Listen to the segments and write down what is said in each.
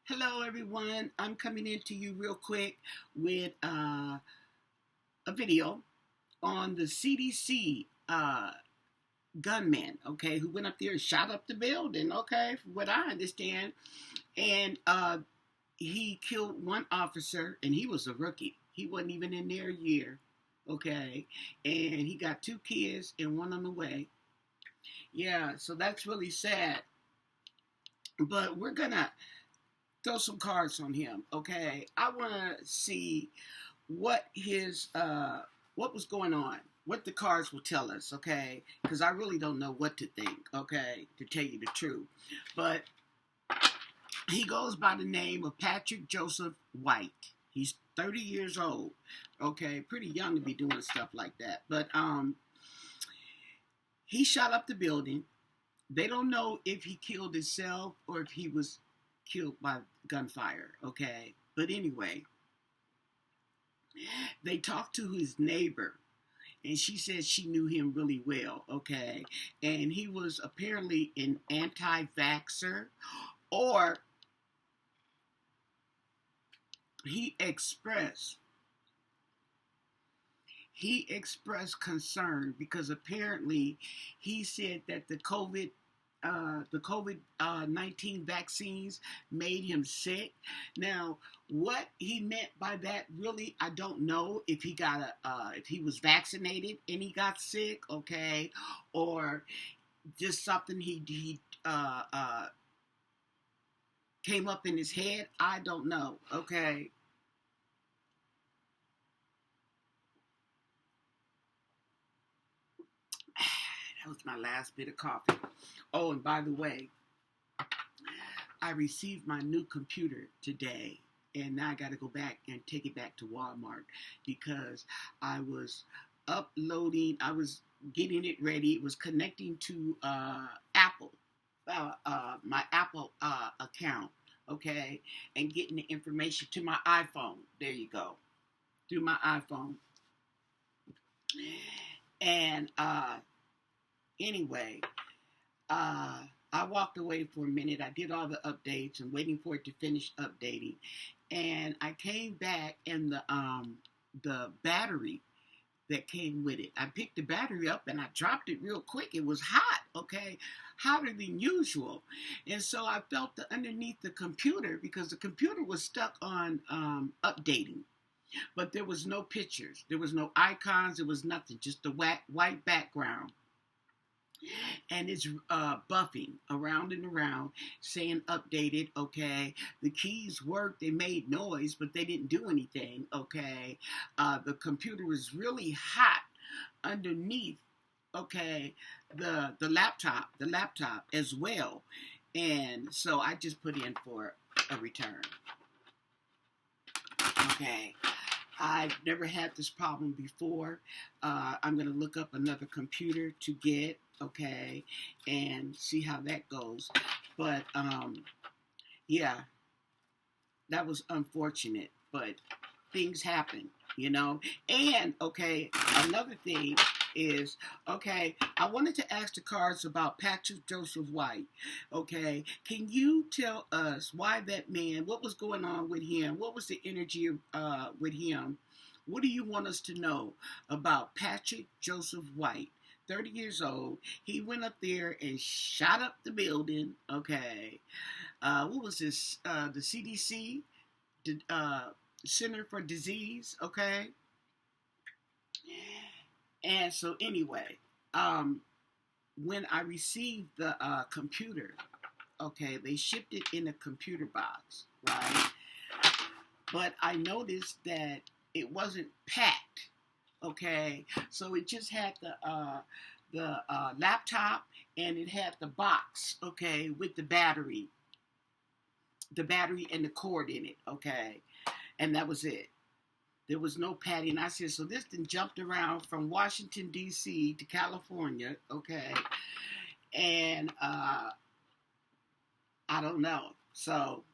Hello, everyone. I'm coming in to you real quick with a video on the CDC gunman, okay, who went up there and shot up the building, okay, from what I understand. And he killed one officer, and he was a rookie. He wasn't even in there a year, okay, and he got two kids and one on the way. Yeah, so that's really sad. But we're going to throw some cards on him, okay? I want to see what his what was going on, what the cards will tell us, okay? Because I really don't know what to think, okay, to tell you the truth. But he goes by the name of Patrick Joseph White. He's 30 years old, okay, pretty young to be doing stuff like that. But he shot up the building. They don't know if he killed himself or if he was killed by gunfire, okay? But anyway, they talked to his neighbor, and she said she knew him really well, okay? And he was apparently an anti-vaxxer, or he expressed concern because apparently he said that the COVID 19 vaccines made him sick. Now, what he meant by that, really, I don't know if if he was vaccinated and he got sick, okay, or just something he came up in his head. I don't know, okay. That was my last bit of coffee. Oh, and by the way, I received my new computer today, and now I got to go back and take it back to Walmart because I was I was getting it ready. It was connecting to Apple, my Apple account, okay, and getting the information to my iPhone. There you go, through my iPhone. And anyway, I walked away for a minute. I did all the updates and waiting for it to finish updating. And I came back, and the battery that came with it, I picked the battery up and I dropped it real quick. It was hot, okay, hotter than usual. And so I felt underneath the computer because the computer was stuck on updating. But there was no pictures, there was no icons, there was nothing, just a white background. And it's buffing around and around saying updated, okay. The keys worked, they made noise, but they didn't do anything, okay. The computer was really hot underneath, okay, the laptop as well. And so I just put in for a return, okay. I've never had this problem before. I'm going to look up another computer to get, okay, and see how that goes. But, yeah, that was unfortunate, but things happen, you know. And, okay, another thing is, okay, I wanted to ask the cards about Patrick Joseph White, okay. Can you tell us why that man, what was going on with him? What was the energy with him? What do you want us to know about Patrick Joseph White? 30 years old. He went up there and shot up the building, okay. What was this? The CDC, Center for Disease, okay. And so anyway, when I received the computer, okay, they shipped it in a computer box, right? But I noticed that it wasn't packed, okay. So it just had the laptop, and it had the box, okay, with the battery and the cord in it, okay, and that was it. There was no padding. I said, so this thing jumped around from Washington, D.C. to California, okay? And I don't know. So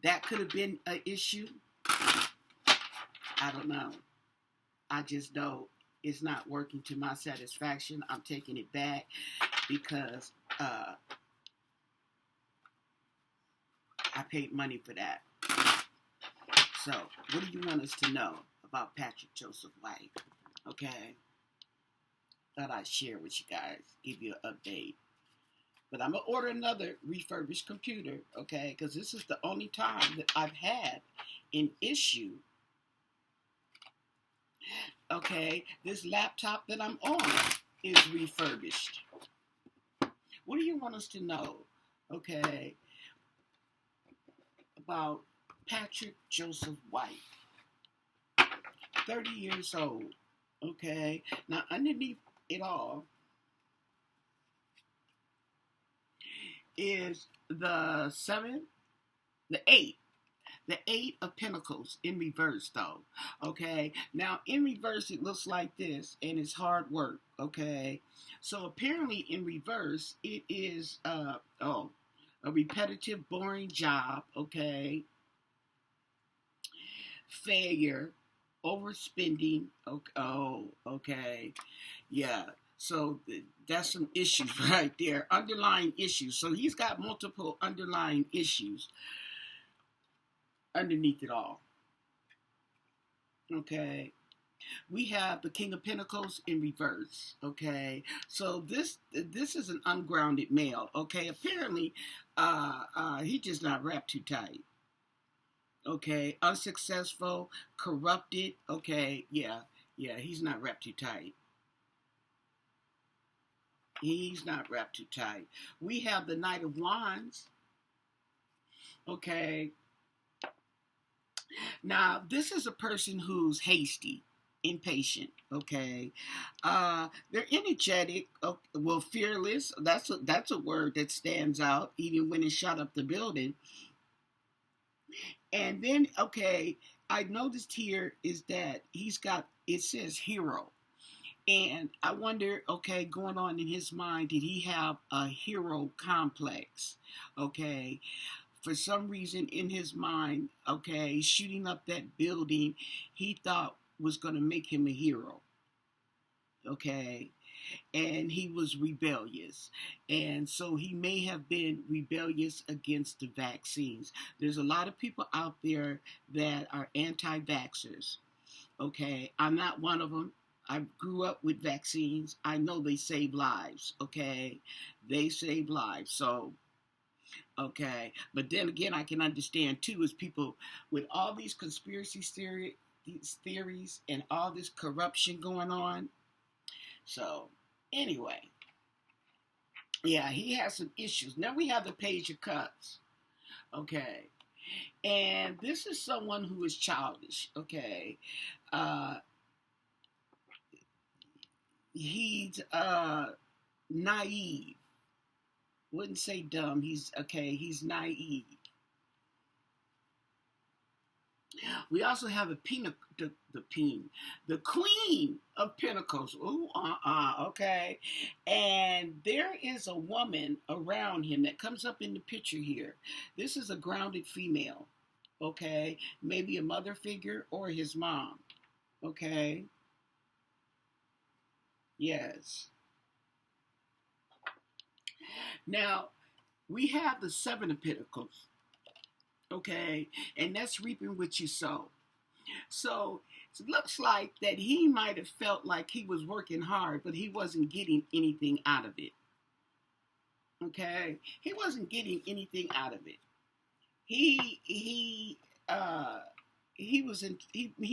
that could have been an issue. I don't know. I just know it's not working to my satisfaction. I'm taking it back because I paid money for that. So, what do you want us to know about Patrick Joseph White? Okay. Thought I'd share with you guys, give you an update. But I'm going to order another refurbished computer, okay? Because this is the only time that I've had an issue. Okay, this laptop that I'm on is refurbished. What do you want us to know, okay, about Patrick Joseph White? 30 years old, okay? Now, underneath it all is the 7, the 8. The 8 of Pentacles in reverse, though. Okay. Now, in reverse, it looks like this, and it's hard work. Okay. So apparently, in reverse, it is a repetitive, boring job. Okay. Failure, overspending. Okay. Yeah. So that's some issues right there. Underlying issues. So he's got multiple underlying issues underneath it all. Okay. We have the King of Pentacles in reverse. Okay. So this is an ungrounded male. Okay. Apparently, he just not wrapped too tight. Okay. Unsuccessful, corrupted. Okay. Yeah. He's not wrapped too tight. He's not wrapped too tight. We have the Knight of Wands. Okay. Now, this is a person who's hasty, impatient, okay? They're energetic, well, fearless. That's a word that stands out, even when it shot up the building. And then, okay, I noticed here is that it says hero. And I wonder, okay, going on in his mind, did he have a hero complex? Okay. For some reason in his mind, okay, shooting up that building, he thought was going to make him a hero. Okay. And he was rebellious. And so he may have been rebellious against the vaccines. There's a lot of people out there that are anti-vaxxers. Okay. I'm not one of them. I grew up with vaccines. I know they save lives. Okay. They save lives. So, okay, but then again, I can understand too is people with all these conspiracy theories and all this corruption going on. So anyway, yeah, he has some issues. Now we have the Page of Cups. Okay, and this is someone who is childish. Okay, he's naive. Wouldn't say dumb. He's naive. We also have the Queen of Pentacles. Ooh, okay. And there is a woman around him that comes up in the picture here. This is a grounded female. Okay. Maybe a mother figure or his mom. Okay. Yes. Now, we have the 7 of Pentacles, okay, and that's reaping what you sow. So it looks like that he might have felt like he was working hard, but he wasn't getting anything out of it. Okay, he wasn't getting anything out of it. He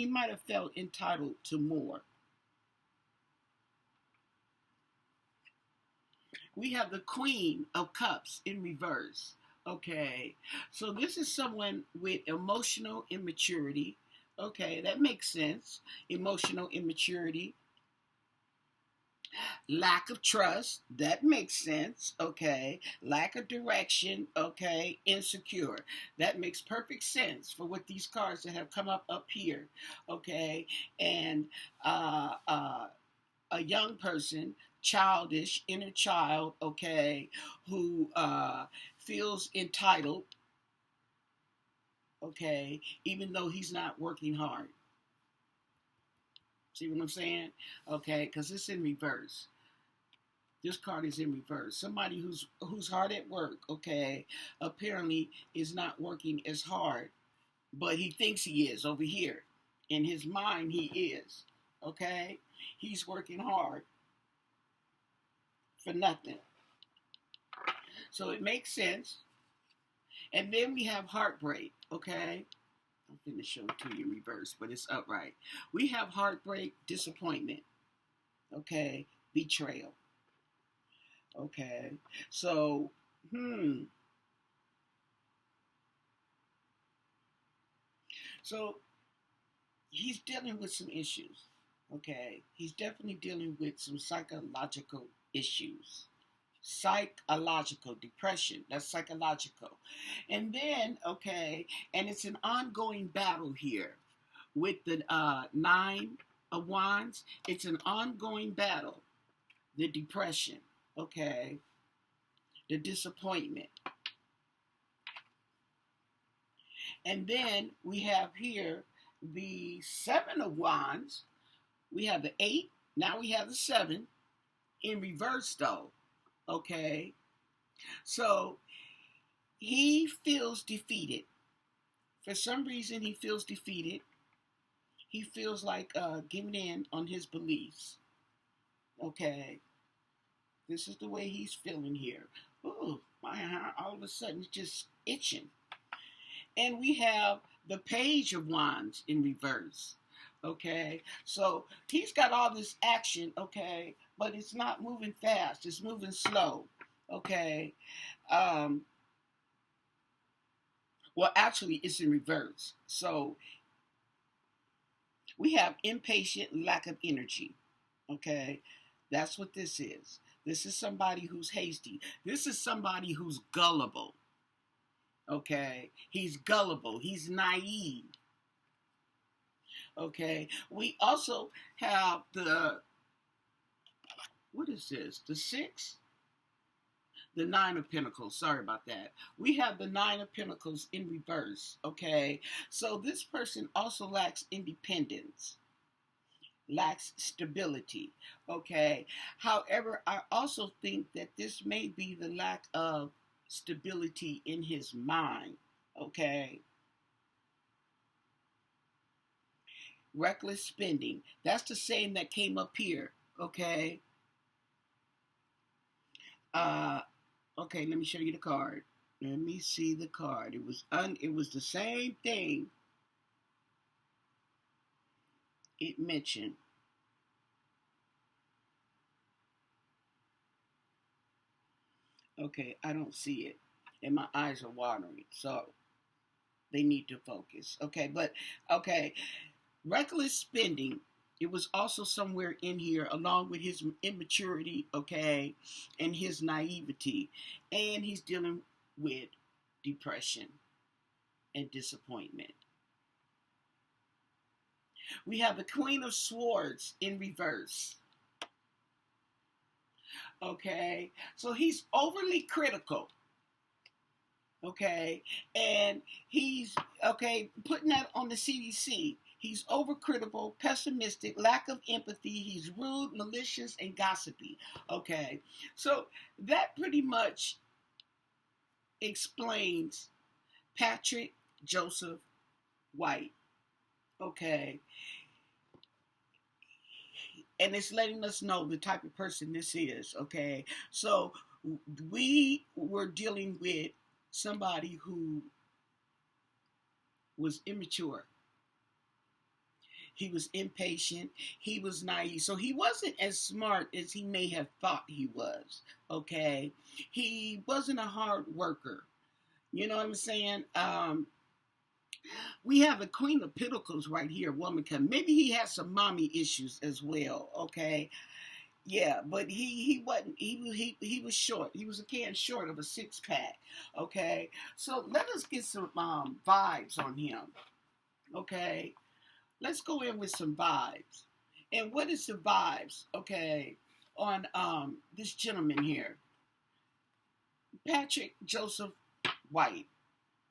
might have felt entitled to more. We have the Queen of Cups in reverse. Okay, so this is someone with emotional immaturity. Okay, that makes sense. Emotional immaturity. Lack of trust. That makes sense. Okay. Lack of direction. Okay. Insecure. That makes perfect sense for what these cards that have come up here. Okay. And a young person, childish, inner child, okay, who feels entitled, okay, even though he's not working hard. See what I'm saying? Okay, because it's in reverse. This card is in reverse. Somebody who's hard at work, okay, apparently is not working as hard, but he thinks he is over here. In his mind, he is, okay? He's working hard for nothing. So it makes sense. And then we have heartbreak, okay? I'm going to show it to you in reverse, but it's upright. We have heartbreak, disappointment, okay? Betrayal, okay? So, So he's dealing with some issues, okay? He's definitely dealing with some psychological issues. Psychological depression, that's psychological. And then, okay, and it's an ongoing battle here with the Nine of Wands. It's an ongoing battle. The depression, okay, the disappointment. And then we have here the Seven of Wands. We have the 8, now we have the 7 in reverse though. Okay, so he feels defeated. For some reason, he feels defeated. He feels like giving in on his beliefs. Okay, this is the way he's feeling here. Ooh, my heart all of a sudden is just itching. And we have the Page of Wands in reverse. Okay, so he's got all this action, okay, but it's not moving fast, it's moving slow, okay. Well, actually, it's in reverse. So we have impatient, lack of energy, okay. That's what this is. This is somebody who's hasty. This is somebody who's gullible, okay. He's gullible, he's naive. Okay, we also have what is this? The 6? The 9 of Pentacles. Sorry about that. We have the 9 of Pentacles in reverse. Okay, so this person also lacks independence, lacks stability. Okay, however, I also think that this may be the lack of stability in his mind. Okay. Reckless spending. That's the same that came up here. Okay. Okay, let me show you the card. Let me see the card. It was the same thing it mentioned. Okay, I don't see it. And my eyes are watering. So they need to focus. Okay, but okay. Reckless spending, it was also somewhere in here along with his immaturity, okay, and his naivety. And he's dealing with depression and disappointment. We have the Queen of Swords in reverse. Okay, so he's overly critical. Okay, and he's, okay, putting that on the CDC. He's overcritical, pessimistic, lack of empathy. He's rude, malicious, and gossipy. Okay, so that pretty much explains Patrick Joseph White. Okay, and it's letting us know the type of person this is. Okay, so we were dealing with somebody who was immature. He was impatient. He was naive. So he wasn't as smart as he may have thought he was. Okay. He wasn't a hard worker. You know what I'm saying? We have the Queen of Pentacles right here, woman. Maybe he has some mommy issues as well. Okay. Yeah, but he wasn't. He was short. He was a can short of a 6-pack. Okay. So let us get some vibes on him. Okay. Let's go in with some vibes. And what is the vibes, okay, on this gentleman here? Patrick Joseph White,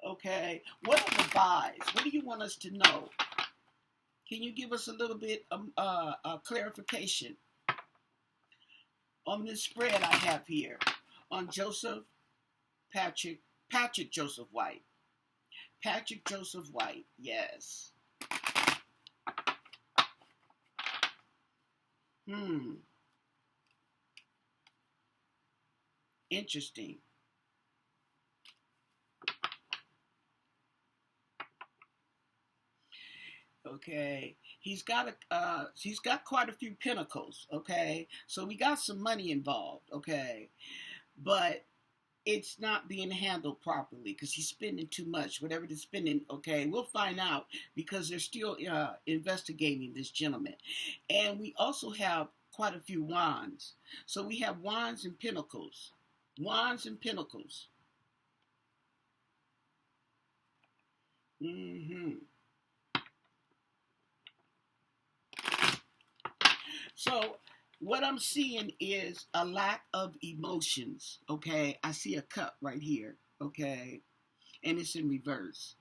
okay? What are the vibes? What do you want us to know? Can you give us a little bit of clarification? On this spread I have here on Joseph Patrick Joseph White. Patrick Joseph White, yes. Interesting. Okay, he's got quite a few pinnacles. Okay, so we got some money involved. Okay, but it's not being handled properly because he's spending too much. Whatever the spending, okay, we'll find out because they're still investigating this gentleman, and we also have quite a few wands. So we have wands and pinnacles, wands and pinnacles. Mm-hmm. So what I'm seeing is a lack of emotions. Okay, I see a cup right here. Okay, and it's in reverse.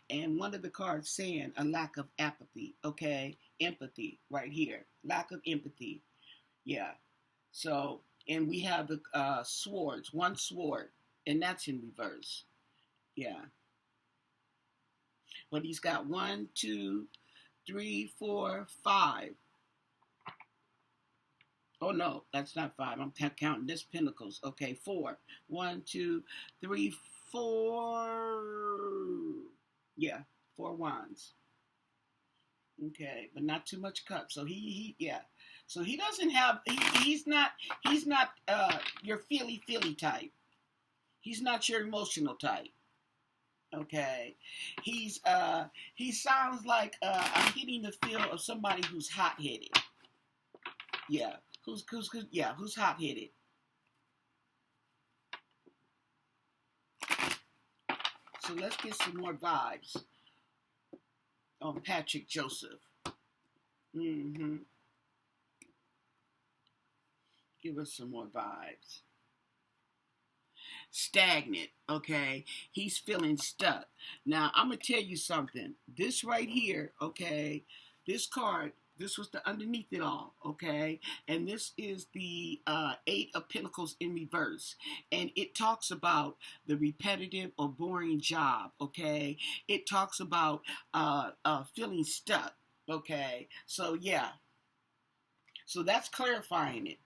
And one of the cards saying a lack of apathy. Okay, empathy right here. Lack of empathy. Yeah. So and we have the swords. One sword, and that's in reverse. Yeah. But he's got 1, 2, 3, 4, 5. Oh no, that's not 5. I'm counting this pinnacles. Okay, 4. 1, 2, 3, 4. Yeah, 4 wands. Okay, but not too much cup. So he yeah. So he doesn't have. He's not your feely type. He's not your emotional type. Okay, he sounds like I'm getting the feel of somebody who's hot headed. Yeah, who's hot headed. So let's get some more vibes on Patrick Joseph. Mm-hmm. Give us some more vibes. Stagnant, okay? He's feeling stuck. Now, I'm going to tell you something. This right here, okay, this card, this was the underneath it all, okay? And this is the 8 of Pentacles in reverse. And it talks about the repetitive or boring job, okay? It talks about feeling stuck, okay? So, yeah. So that's clarifying it.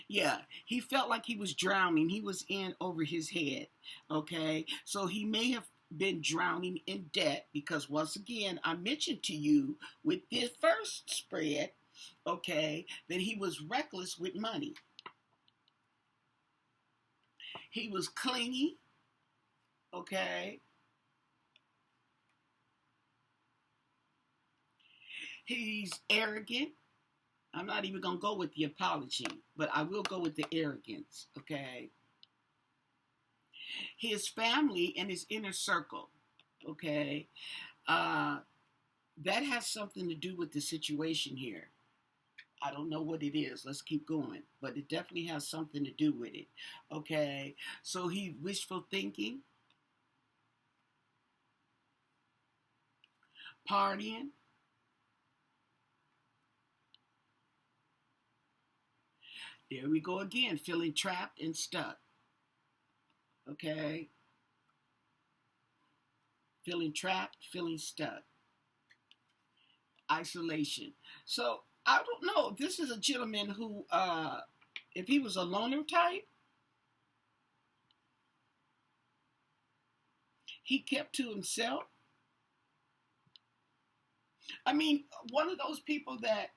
Yeah, he felt like he was drowning. He was in over his head. Okay, so he may have been drowning in debt because once again, I mentioned to you with this first spread, okay, that he was reckless with money. He was clingy. Okay. He's arrogant. I'm not even going to go with the apology, but I will go with the arrogance, okay? His family and his inner circle, okay? That has something to do with the situation here. I don't know what it is. Let's keep going. But it definitely has something to do with it, okay? So he wishful thinking, partying. There we go again, feeling trapped and stuck. Okay? Feeling trapped, feeling stuck. Isolation. So, I don't know. This is a gentleman who, if he was a loner type, he kept to himself. I mean, one of those people that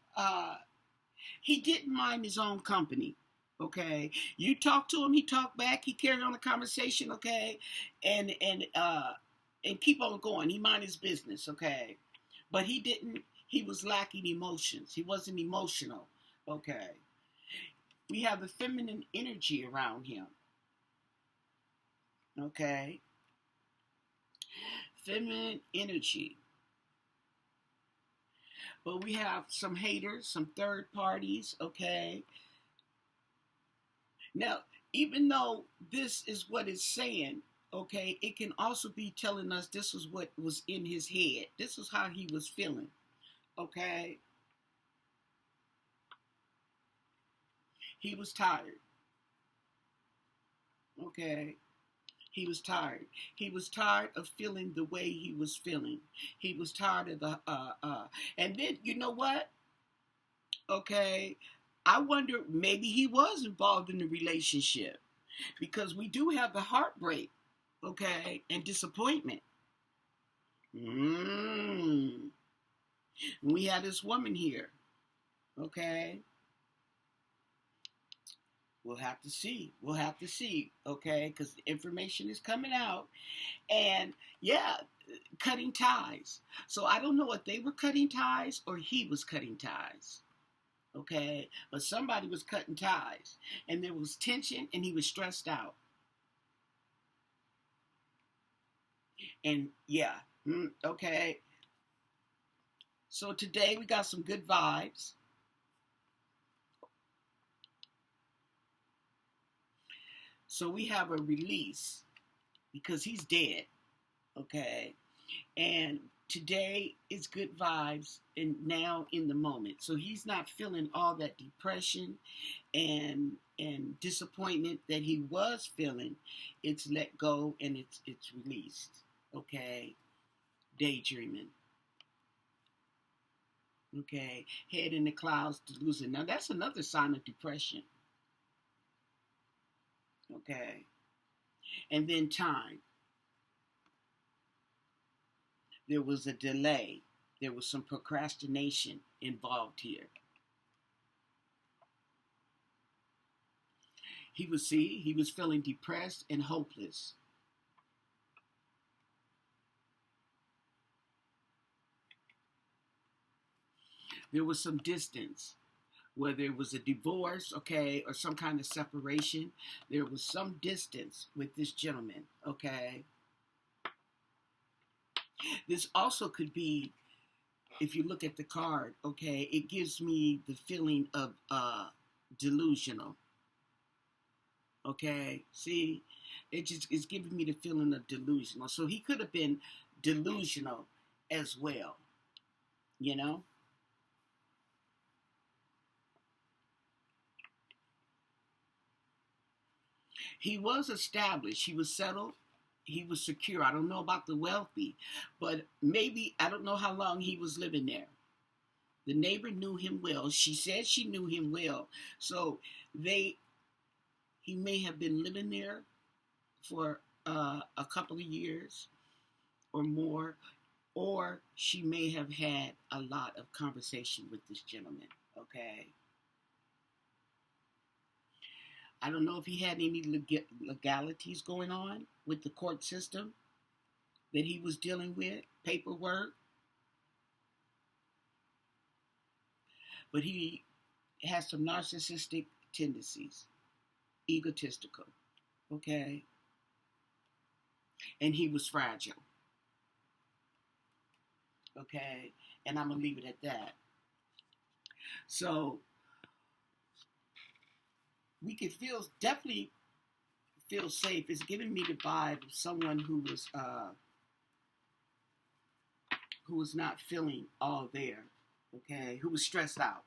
he didn't mind his own company. Okay, you talk to him, he talked back, he carried on the conversation. Okay, and keep on going. He minded his business. Okay, but he didn't. He was lacking emotions. He wasn't emotional. Okay, we have the feminine energy around him. Okay, feminine energy. But we have some haters, some third parties. Okay, now, even though this is what it's saying, okay, it can also be telling us this was what was in his head. This was how he was feeling, okay? He was tired. Okay. He was tired. He was tired of feeling the way he was feeling. He was tired of and then, you know what? Okay. I wonder, maybe he was involved in the relationship, because we do have the heartbreak, okay, and disappointment. We have this woman here, okay. We'll have to see. We'll have to see, okay, because the information is coming out. And yeah, cutting ties. So I don't know if they were cutting ties or he was cutting ties, okay, but somebody was cutting ties, and there was tension, and he was stressed out. And yeah, okay. So today we got some good vibes. So we have a release because he's dead, okay? And today is good vibes and now in the moment. So he's not feeling all that depression and disappointment that he was feeling. It's let go and it's released, okay? Daydreaming. Okay, head in the clouds, delusion. Now that's another sign of depression. Okay, and then time. There was a delay. There was some procrastination involved here. He was feeling depressed and hopeless. There was some distance, whether it was a divorce, okay, or some kind of separation. There was some distance with this gentleman, okay. This also could be, if you look at the card, okay, it gives me the feeling of delusional. Okay, see, it's giving me the feeling of delusional. So he could have been delusional as well, you know. He was established. He was settled. He was secure. I don't know about the wealthy, but maybe, I don't know how long he was living there. The neighbor knew him well. She said she knew him well. So he may have been living there for a couple of years or more, or she may have had a lot of conversation with this gentleman, okay? I don't know if he had any legalities going on with the court system that he was dealing with, paperwork, but he has some narcissistic tendencies, egotistical, okay? And he was fragile, okay? And I'm going to leave it at that. So we could definitely feel safe. It's giving me the vibe of someone who was not feeling all there, okay? Who was stressed out,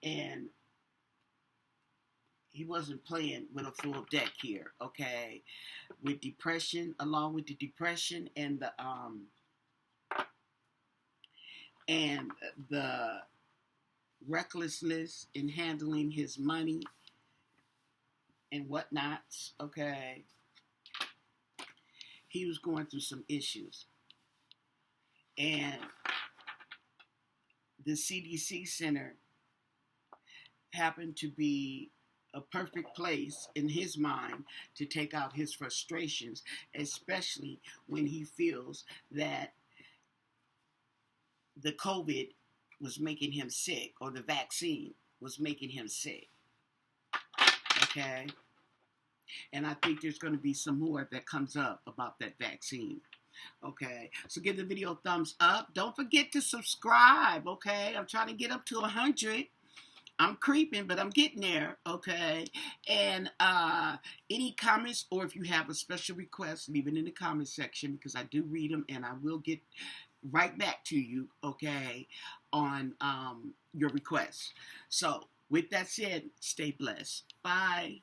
and he wasn't playing with a full deck here, okay? With depression, along with the depression and the recklessness in handling his money and whatnots, okay? He was going through some issues. And the CDC Center happened to be a perfect place in his mind to take out his frustrations, especially when he feels that the COVID was making him sick, or the vaccine was making him sick, okay? And I think there's going to be some more that comes up about that vaccine, okay? So give the video a thumbs up. Don't forget to subscribe, okay? I'm trying to get up to 100. I'm creeping, but I'm getting there, okay? And any comments, or if you have a special request, leave it in the comment section, because I do read them, and I will get right back to you, okay, on your requests. So with that said, stay blessed. Bye.